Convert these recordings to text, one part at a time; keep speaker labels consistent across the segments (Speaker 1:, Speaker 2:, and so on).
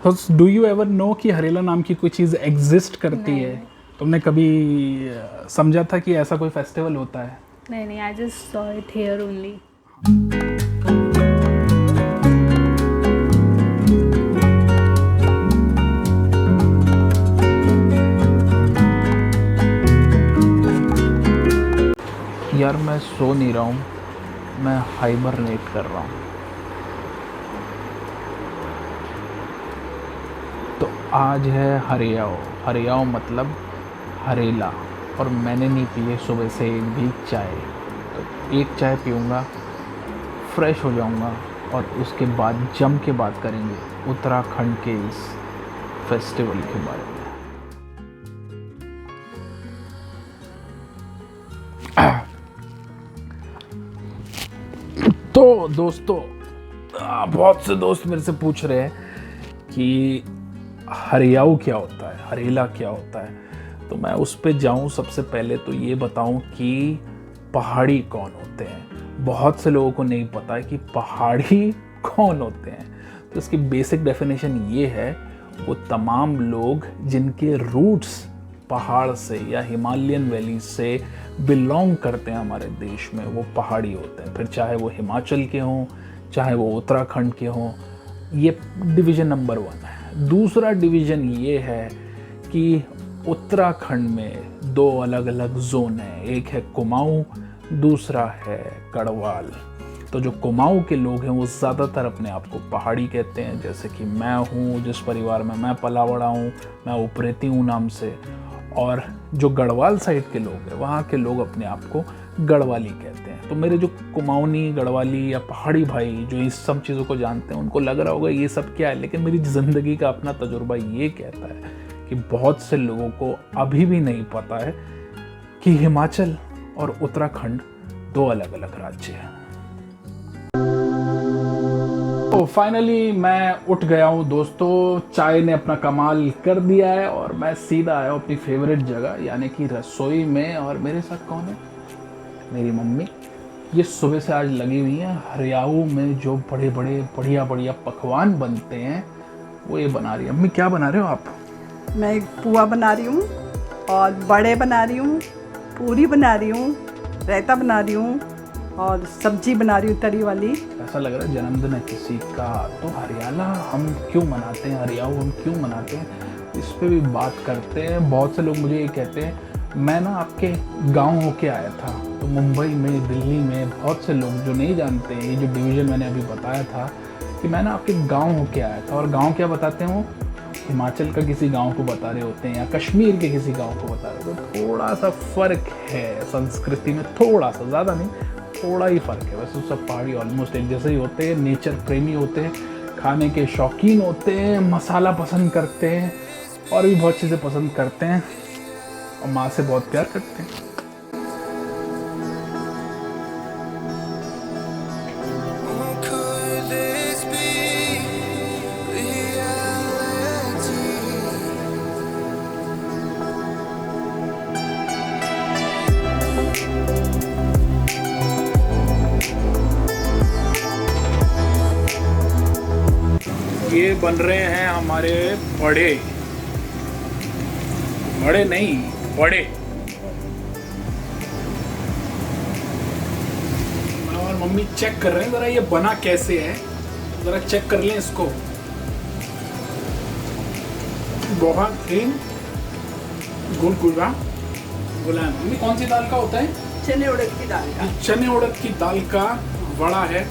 Speaker 1: Do you ever no कि हरेला नाम की कोई चीज़ एग्जिस्ट करती है? तुमने कभी समझा था कि ऐसा कोई फेस्टिवल होता है?
Speaker 2: नहीं, I just saw it here only.
Speaker 1: यार मैं सो नहीं रहा हूँ, मैं हाइबरनेट कर रहा हूँ। तो आज है हरियाओ। हरियाओ मतलब हरेला, और मैंने नहीं पी है सुबह से एक भी चाय। तो एक चाय पीऊँगा, फ्रेश हो जाऊँगा, और उसके बाद जम के बात करेंगे उत्तराखंड के इस फेस्टिवल के बारे में। तो दोस्तों, बहुत से दोस्त मेरे से पूछ रहे हैं कि हरियाऊ क्या होता है, हरेला क्या होता है। तो मैं उस पे जाऊं, सबसे पहले तो ये बताऊं कि पहाड़ी कौन होते हैं। बहुत से लोगों को नहीं पता है कि पहाड़ी कौन होते हैं। तो इसकी बेसिक डेफिनेशन ये है, वो तमाम लोग जिनके रूट्स पहाड़ से या हिमालयन वैली से बिलोंग करते हैं हमारे देश में, वो पहाड़ी होते हैं। फिर चाहे वो हिमाचल के हों, चाहे वो उत्तराखंड के हों। ये डिवीज़न नंबर 1 है। दूसरा डिवीज़न ये है कि उत्तराखंड में 2 अलग अलग जोन हैं। एक है कुमाऊं, दूसरा है गढ़वाल। तो जो कुमाऊं के लोग हैं वो ज़्यादातर अपने आप को पहाड़ी कहते हैं, जैसे कि मैं हूँ, जिस परिवार में मैं पला बड़ा हूँ, मैं उपरेती हूँ नाम से। और जो गढ़वाल साइड के लोग हैं, वहाँ के लोग अपने आप को गढ़वाली कहते हैं। तो मेरे जो कुमाऊनी, गढ़वाली या पहाड़ी भाई जो इस सब चीज़ों को जानते हैं, उनको लग रहा होगा ये सब क्या है, लेकिन मेरी ज़िंदगी का अपना तजुर्बा ये कहता है कि बहुत से लोगों को अभी भी नहीं पता है कि हिमाचल और उत्तराखंड 2 अलग अलग राज्य हैं। तो फाइनली मैं उठ गया हूँ दोस्तों, चाय ने अपना कमाल कर दिया है और मैं सीधा आया हूँ अपनी फेवरेट जगह यानी कि रसोई में। और मेरे साथ कौन है? मेरी मम्मी। ये सुबह से आज लगी हुई हैं। हरियाऊ में जो बड़े बड़े बढ़िया बढ़िया पकवान बनते हैं वो ये बना रही है। मम्मी क्या बना रहे हो आप?
Speaker 3: मैं पुआ बना रही हूँ, और बड़े बना रही हूँ, पूरी बना रही हूँ, रायता बना रही हूँ, और सब्जी बना रही हूँ तरी वाली।
Speaker 1: ऐसा लग रहा है जन्मदिन है किसी का। तो हरियाला हम क्यों मनाते हैं, हरियाऊ हम क्यों मनाते हैं, इस पे भी बात करते हैं। बहुत से लोग मुझे ये कहते हैं, मैं ना आपके गांव होके आया था। तो मुंबई में, दिल्ली में बहुत से लोग जो नहीं जानते, ये जो डिवीज़न मैंने अभी बताया था कि मैं ना आपके गांव होके आया था। और गांव क्या बताते हैं वो? हिमाचल का किसी गांव को बता रहे होते हैं या कश्मीर के किसी गांव को बता रहे होते हैं। थोड़ा सा फ़र्क है संस्कृति में, थोड़ा सा, ज़्यादा नहीं, थोड़ा ही फ़र्क है। वैसे सब पहाड़ी ऑलमोस्ट एक जैसे ही होते हैं, नेचर प्रेमी होते हैं, खाने के शौकीन होते हैं, मसाला पसंद करते हैं और भी बहुत चीज़ें पसंद करते हैं, और माँ से बहुत प्यार करते हैं। ये बन रहे हैं हमारे बड़े नहीं, बड़े। और मम्मी चेक कर रहे हैं ज़रा ये बना कैसे है, ज़रा चेक कर लें इसको। बहुत ही गुलगुला गुलाम। मम्मी कौन सी दाल का होता है?
Speaker 3: चने उड़द की दाल का।
Speaker 1: चने उड़द की दाल का बड़ा है।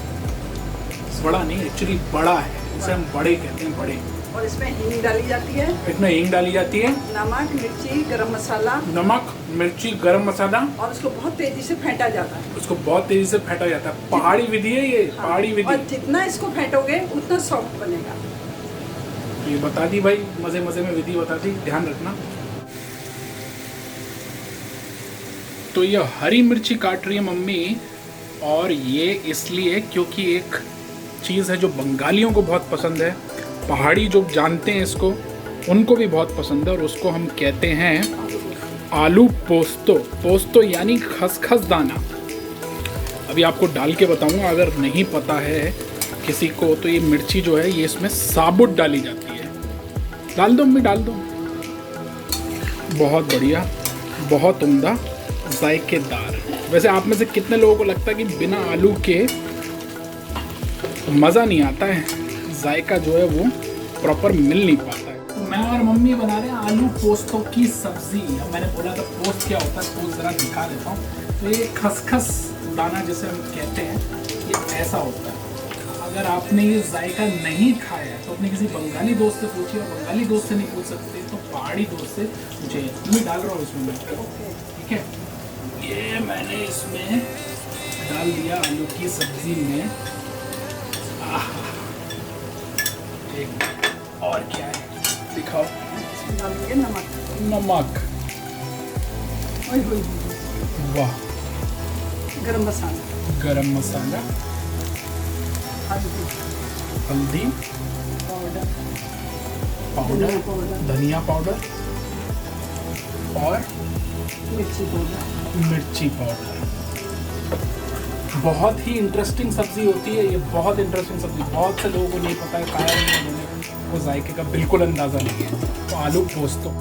Speaker 1: बड़ा नहीं, एक्चुअली बड़ा है, इसे हम बड़े कहते हैं, बड़े।
Speaker 3: और इसमें हींग डाली जाती है,
Speaker 1: इसमें हींग डाली जाती है,
Speaker 3: नमक, मिर्ची, गरम मसाला,
Speaker 1: नमक, मिर्ची, गरम मसाला,
Speaker 3: और उसको बहुत तेजी से फेंटा जाता है।
Speaker 1: उसको बहुत तेजी से फेंटा जाता है। पहाड़ी विधि है ये,
Speaker 3: हाँ,
Speaker 1: पहाड़ी
Speaker 3: और
Speaker 1: विधि।
Speaker 3: जितना इसको फेंटोगे उतना सॉफ्ट बनेगा।
Speaker 1: ये बता दी भाई, मजे मजे में विधि बता दी, ध्यान रखना। तो ये हरी मिर्ची काट रही है मम्मी, और ये इसलिए क्योंकि एक चीज़ है जो बंगालियों को बहुत पसंद है, पहाड़ी जो जानते हैं इसको उनको भी बहुत पसंद है, और उसको हम कहते हैं आलू पोस्तो। पोस्तो यानी खसखस दाना। अभी आपको डाल के बताऊंगा, अगर नहीं पता है किसी को, तो ये मिर्ची जो है ये इसमें साबुत डाली जाती है। डाल दो मम्मी, डाल दो। बहुत बढ़िया, बहुत उम्दा, जायकेदार। वैसे आप में से कितने लोगों को लगता है कि बिना आलू के मज़ा नहीं आता है, जायका जो है वो प्रॉपर मिल नहीं पाता है। तो मैं और मम्मी बना रहे हैं आलू पोस्तों की सब्जी। अब मैंने बोला था पोस्त क्या होता है, पोस्त ज़रा दिखा देता हूँ। तो ये खसखस दाना जिसे हम कहते हैं, ये ऐसा होता है। अगर आपने ये जायका नहीं खाया है तो अपने किसी बंगाली दोस्त से पूछिए, और बंगाली दोस्त से नहीं पूछ सकते तो पहाड़ी दोस्त से पूछिए। मैं डाल रहा हूँ इसमें मैं, ठीक है। ये मैंने इसमें डाल दिया आलू की सब्जी में। एक और क्या है दिखाओ।
Speaker 3: डालेंगे नमक।
Speaker 1: नमक,
Speaker 3: ओए होए,
Speaker 1: वाह।
Speaker 3: गरम मसाला,
Speaker 1: गरम मसाला,
Speaker 3: हल्दी
Speaker 1: हल्दी
Speaker 3: पाउडर,
Speaker 1: पाउडर,
Speaker 3: पाउडर,
Speaker 1: धनिया पाउडर और
Speaker 3: मिर्ची पाउडर।
Speaker 1: मिर्ची पाउडर। बहुत ही इंटरेस्टिंग सब्जी होती है ये, बहुत इंटरेस्टिंग सब्जी। बहुत से लोगों को नहीं पता है, खाया नहीं है उन्होंने, वो जायके का बिल्कुल अंदाज़ा नहीं है। तो आलू पोस्तो।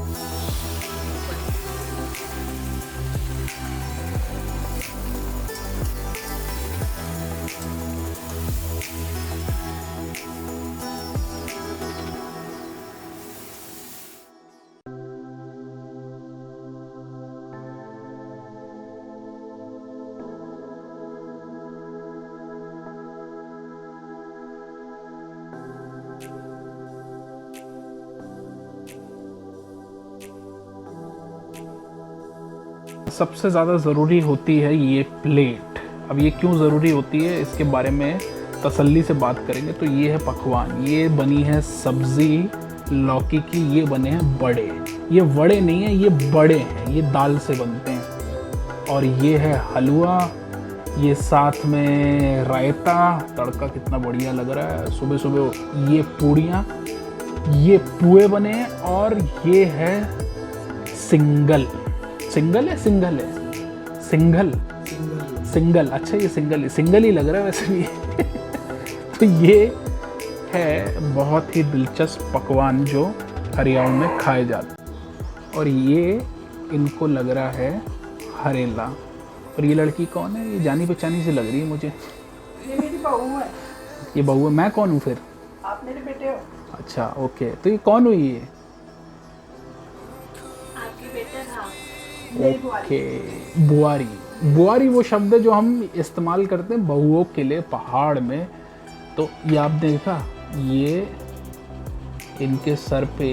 Speaker 1: सबसे ज़्यादा ज़रूरी होती है ये प्लेट। अब ये क्यों ज़रूरी होती है इसके बारे में तसल्ली से बात करेंगे। तो ये है पकवान, ये बनी है सब्ज़ी लौकी की, ये बने हैं बड़े। ये वड़े नहीं है, ये बड़े हैं, ये दाल से बनते हैं। और ये है हलवा, ये साथ में रायता, तड़का कितना बढ़िया लग रहा है। सुबह सुबह ये पूड़ियाँ, ये पुए बने हैं। और ये है सिंगल, सिंगल है, सिंगल है, सिंगल, सिंगल। अच्छा ये सिंगल, सिंगल ही लग रहा है वैसे भी। तो ये है बहुत ही दिलचस्प पकवान जो हरियाणा में खाए जाते हैं। और ये इनको लग रहा है हरेला। और ये लड़की कौन है? ये जानी पहचानी सी लग रही है मुझे।
Speaker 3: ये मेरी बहू है।
Speaker 1: ये बहू है, मैं कौन हूँ फिर?
Speaker 3: आप मेरे बेटे हो।
Speaker 1: अच्छा ओके, तो ये कौन हुई है?
Speaker 2: आपके बेटा था।
Speaker 1: ओके, बुआरी। बुआरी वो शब्द है जो हम इस्तेमाल करते हैं बहुओं के लिए पहाड़ में। तो ये आप देखा, ये इनके सर पे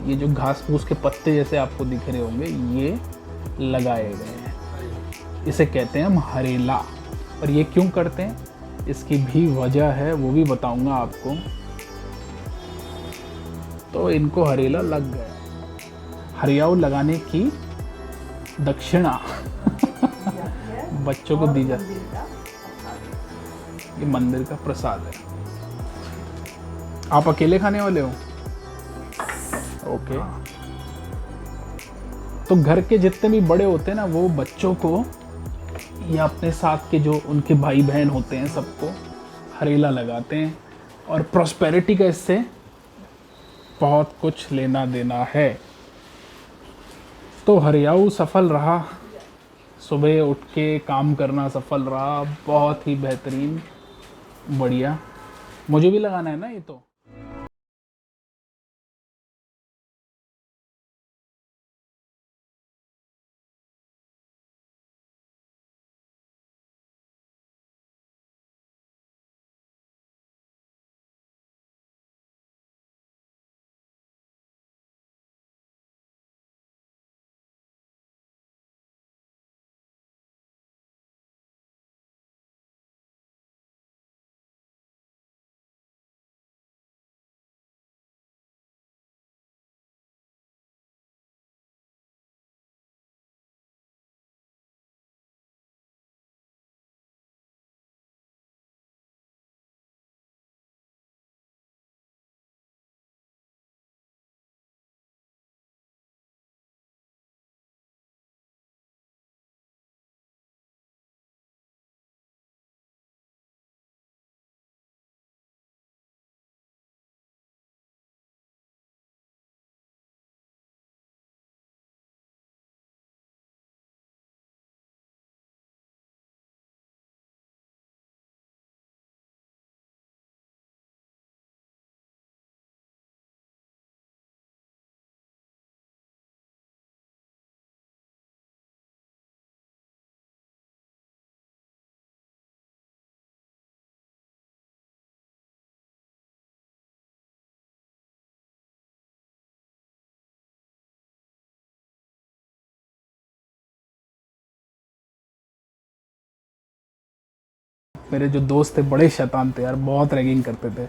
Speaker 1: ये जो घास फूस के पत्ते जैसे आपको दिख रहे होंगे, ये लगाए गए हैं। इसे कहते हैं हम हरेला। और ये क्यों करते हैं इसकी भी वजह है, वो भी बताऊंगा आपको। तो इनको हरेला लग गए, हरियाऊ लगाने की दक्षिणा बच्चों को दी जाती है। ये मंदिर का प्रसाद है। आप अकेले खाने वाले हो? ओके। तो घर के जितने भी बड़े होते हैं ना, वो बच्चों को या अपने साथ के जो उनके भाई बहन होते हैं सबको हरेला लगाते हैं। और प्रॉस्पेरिटी का इससे बहुत कुछ लेना देना है। तो हरियाऊ सफल रहा, सुबह उठ के काम करना सफल रहा, बहुत ही बेहतरीन, बढ़िया। मुझे भी लगाना है ना ये तो। मेरे जो दोस्त थे बड़े शैतान थे यार, बहुत रैगिंग करते थे।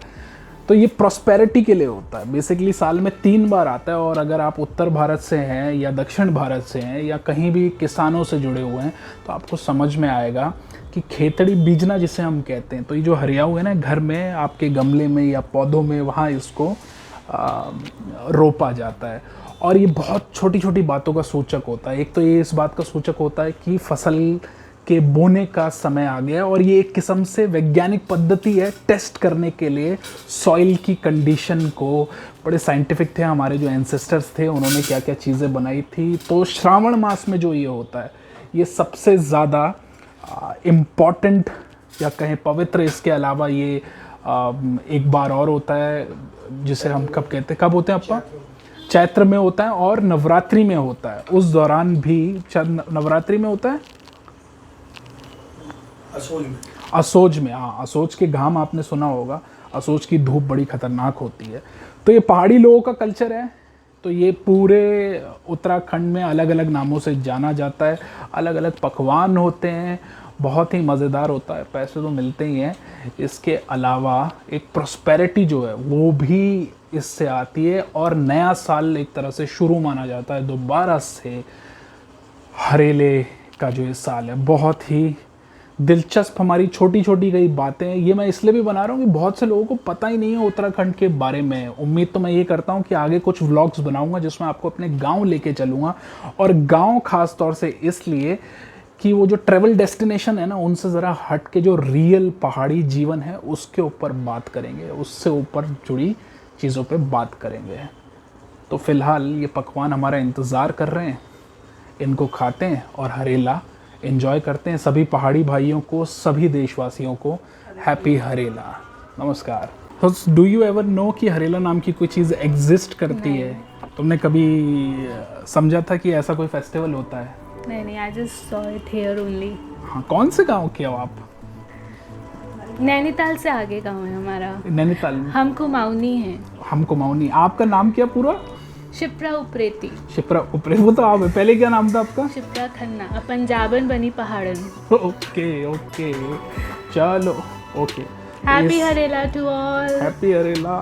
Speaker 1: तो ये प्रॉस्पेरिटी के लिए होता है, बेसिकली साल में 3 बार आता है। और अगर आप उत्तर भारत से हैं या दक्षिण भारत से हैं या कहीं भी किसानों से जुड़े हुए हैं तो आपको समझ में आएगा कि खेतड़ी बीजना जिसे हम कहते हैं, तो ये जो हरियाऊ है ना, घर में आपके गमले में या पौधों में वहाँ इसको रोपा जाता है। और ये बहुत छोटी छोटी बातों का सूचक होता है। एक तो ये इस बात का सूचक होता है कि फसल के बोने का समय आ गया, और ये एक किस्म से वैज्ञानिक पद्धति है टेस्ट करने के लिए सॉइल की कंडीशन को। बड़े साइंटिफिक थे हमारे जो एंसेस्टर्स थे, उन्होंने क्या क्या चीज़ें बनाई थी। तो श्रावण मास में जो ये होता है ये सबसे ज़्यादा इम्पॉर्टेंट या कहें पवित्र। इसके अलावा ये एक बार और होता है जिसे हम कब कहते हैं, कब होते हैं आपका, चैत्र में होता है और नवरात्रि में होता है। उस दौरान भी नवरात्रि में होता है, असोज में। हाँ, असोज के घाम आपने सुना होगा, असोज की धूप बड़ी खतरनाक होती है। तो ये पहाड़ी लोगों का कल्चर है। तो ये पूरे उत्तराखंड में अलग अलग नामों से जाना जाता है, अलग अलग पकवान होते हैं, बहुत ही मज़ेदार होता है, पैसे तो मिलते ही हैं। इसके अलावा एक प्रॉस्पेरिटी जो है वो भी इससे आती है, और नया साल एक तरह से शुरू माना जाता है दोबारा से। हरेले का जो ये साल है बहुत ही दिलचस्प, हमारी छोटी छोटी कई बातें। ये मैं इसलिए भी बना रहा हूँ कि बहुत से लोगों को पता ही नहीं है उत्तराखंड के बारे में। उम्मीद तो मैं ये करता हूँ कि आगे कुछ व्लॉग्स बनाऊँगा जिसमें आपको अपने गांव लेके चलूँगा, और गांव खास तौर से इसलिए कि वो जो ट्रैवल डेस्टिनेशन है ना, उनसे ज़रा हट के जो रियल पहाड़ी जीवन है उसके ऊपर बात करेंगे, उससे ऊपर जुड़ी चीज़ों पे बात करेंगे। तो फ़िलहाल ये पकवान हमारा इंतज़ार कर रहे हैं, इनको खाते हैं और हरेला एंजॉय करते हैं। सभी पहाड़ी भाइयों को, सभी देशवासियों को हैप्पी हरेला, नमस्कार। डू यू एवर नो कि हरेला नाम की कोई चीज़ एग्जिस्ट करती है? तुमने कभी समझा था कि ऐसा कोई फेस्टिवल होता है?
Speaker 2: नहीं, I just saw it here only.
Speaker 1: हाँ, कौन से गांव के हो आप?
Speaker 2: नैनीताल से आगे गांव है हमारा।
Speaker 1: नैनीताल में?
Speaker 2: हम कुमाऊनी हैं।
Speaker 1: हम कुमाऊनी। आपका नाम क्या पूरा?
Speaker 2: शिप्रा उप्रेती।
Speaker 1: शिप्रा उप्रेती, वो तो आप है। पहले क्या नाम था आपका?
Speaker 2: शिप्रा खन्ना, पंजाबन बनी पहाड़न।
Speaker 1: ओके ओके, चलो okay.
Speaker 2: Happy Harela to all.
Speaker 1: Happy Harela.